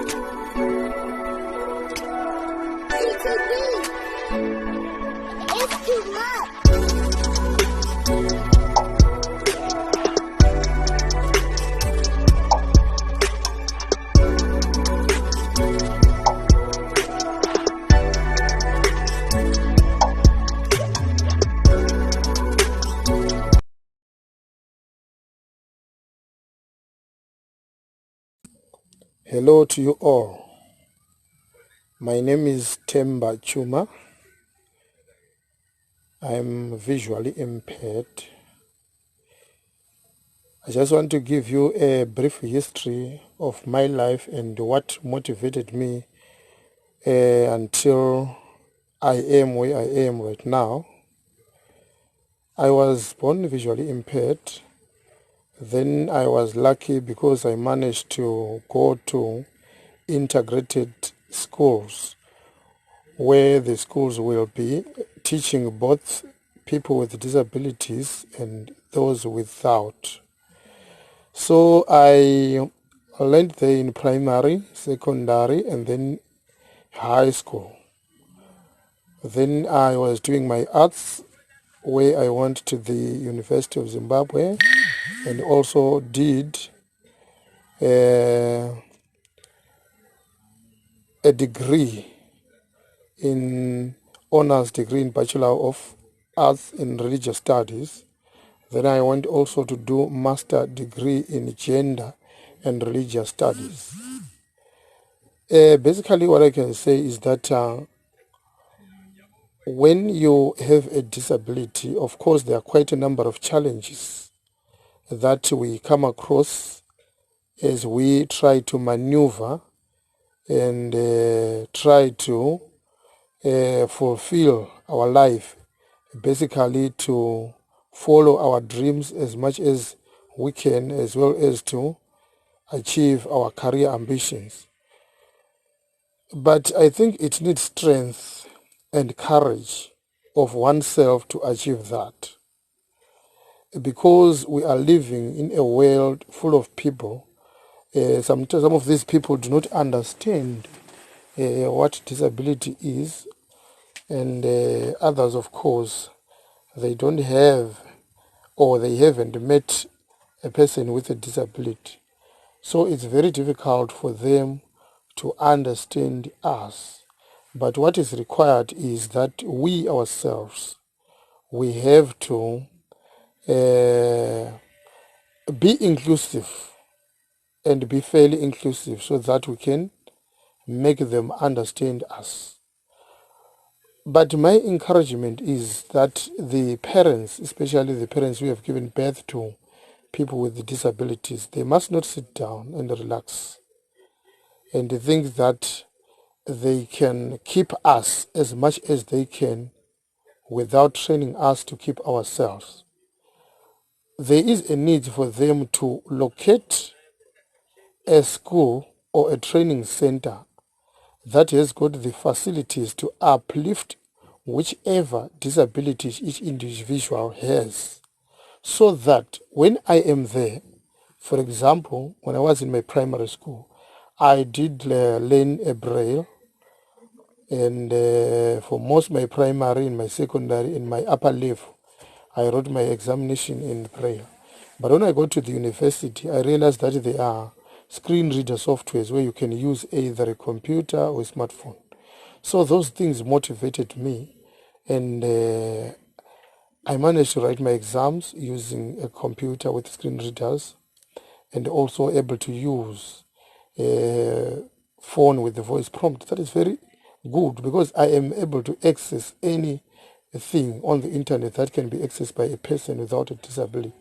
It's too much. Hello to you all. My name is Temba Chuma. I'm visually impaired. I just want to give you a brief history of my life and what motivated me until I am where I am right now. I was born visually impaired. Then I was lucky because I managed to go to integrated schools where the schools will be teaching both people with disabilities and those without. So I learned there in primary, secondary, and then high school. Then I was doing my arts where I went to the University of Zimbabwe and also did a degree in honors degree in Bachelor of Arts in Religious Studies. Then I went also to do master degree in gender and religious studies. Basically what I can say is that when you have a disability, of course there are quite a number of challenges that we come across as we try to maneuver and try to fulfill our life, basically to follow our dreams as much as we can, as well as to achieve our career ambitions. But I think it needs strength and courage of oneself to achieve that, because we are living in a world full of people. Some of these people do not understand what disability is, and others, of course, they don't have, or they haven't met a person with a disability. So it's very difficult for them to understand us. But what is required is that we ourselves, we have to be inclusive and be fairly inclusive so that we can make them understand us. But my encouragement is that the parents, especially the parents who have given birth to people with disabilities, they must not sit down and relax and think that they can keep us as much as they can without training us to keep ourselves. There is a need for them to locate a school or a training center that has got the facilities to uplift whichever disabilities each individual has, so that when I am there, for example, when I was in my primary school, I did learn a Braille, and for most my primary, in my secondary, in my upper level, I wrote my examination in Braille. But when I got to the university, I realized that there are screen reader softwares where you can use either a computer or a smartphone. So those things motivated me, and I managed to write my exams using a computer with screen readers, and also able to use a phone with the voice prompt. That is very good, because I am able to access anything on the internet that can be accessed by a person without a disability.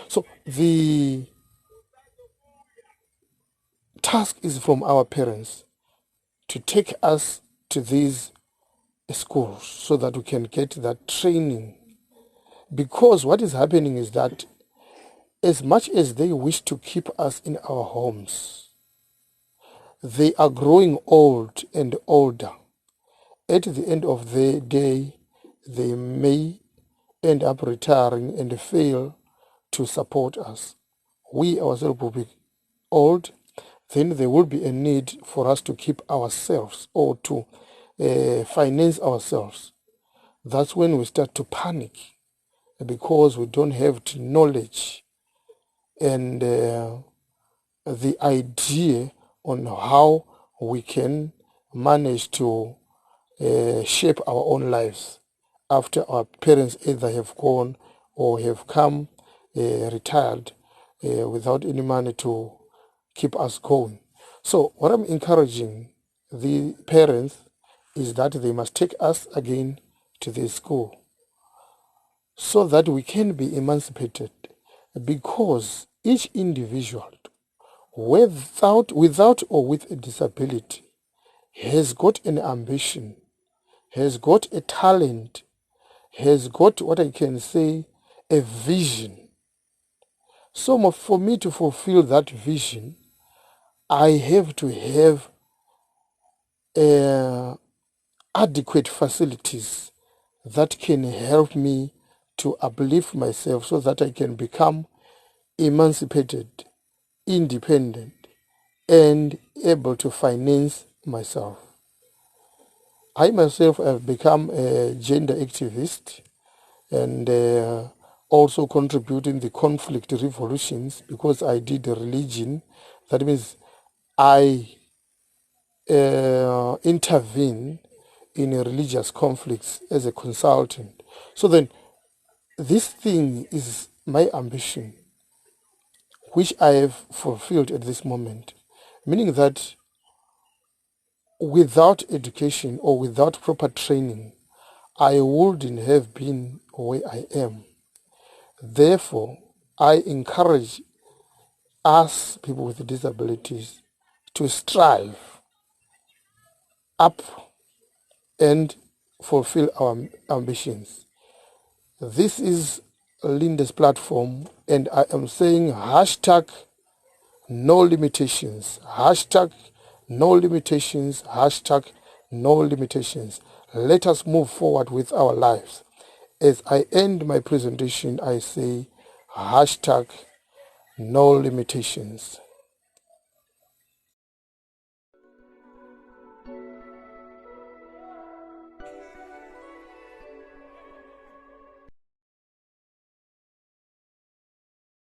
So the task is from our parents to take us to these schools so that we can get that training. Because what is happening is that as much as they wish to keep us in our homes, they are growing old and older. At the end of the day, they may end up retiring and fail to support us. We ourselves will be old. then there will be a need for us to keep ourselves or to finance ourselves. That's when we start to panic because we don't have the knowledge and the idea on how we can manage to shape our own lives after our parents either have gone or have come retired without any money to keep us going. So what I'm encouraging the parents is that they must take us again to the school so that we can be emancipated, because each individual, without or with a disability, has got an ambition, has got a talent, has got what I can say, a vision. So for me to fulfill that vision, I have to have adequate facilities that can help me to uplift myself so that I can become emancipated, independent, and able to finance myself. I myself have become a gender activist and also contributing the conflict revolutions because I did religion. That means I intervene in religious conflicts as a consultant. So then this thing is my ambition, which I have fulfilled at this moment, meaning that without education or without proper training, I wouldn't have been where I am. Therefore, I encourage us, people with disabilities, to strive up and fulfill our ambitions. This is Linda's platform, and I am saying hashtag no limitations, hashtag no limitations, hashtag no limitations. Let us move forward with our lives. As I end my presentation, I say hashtag no limitations.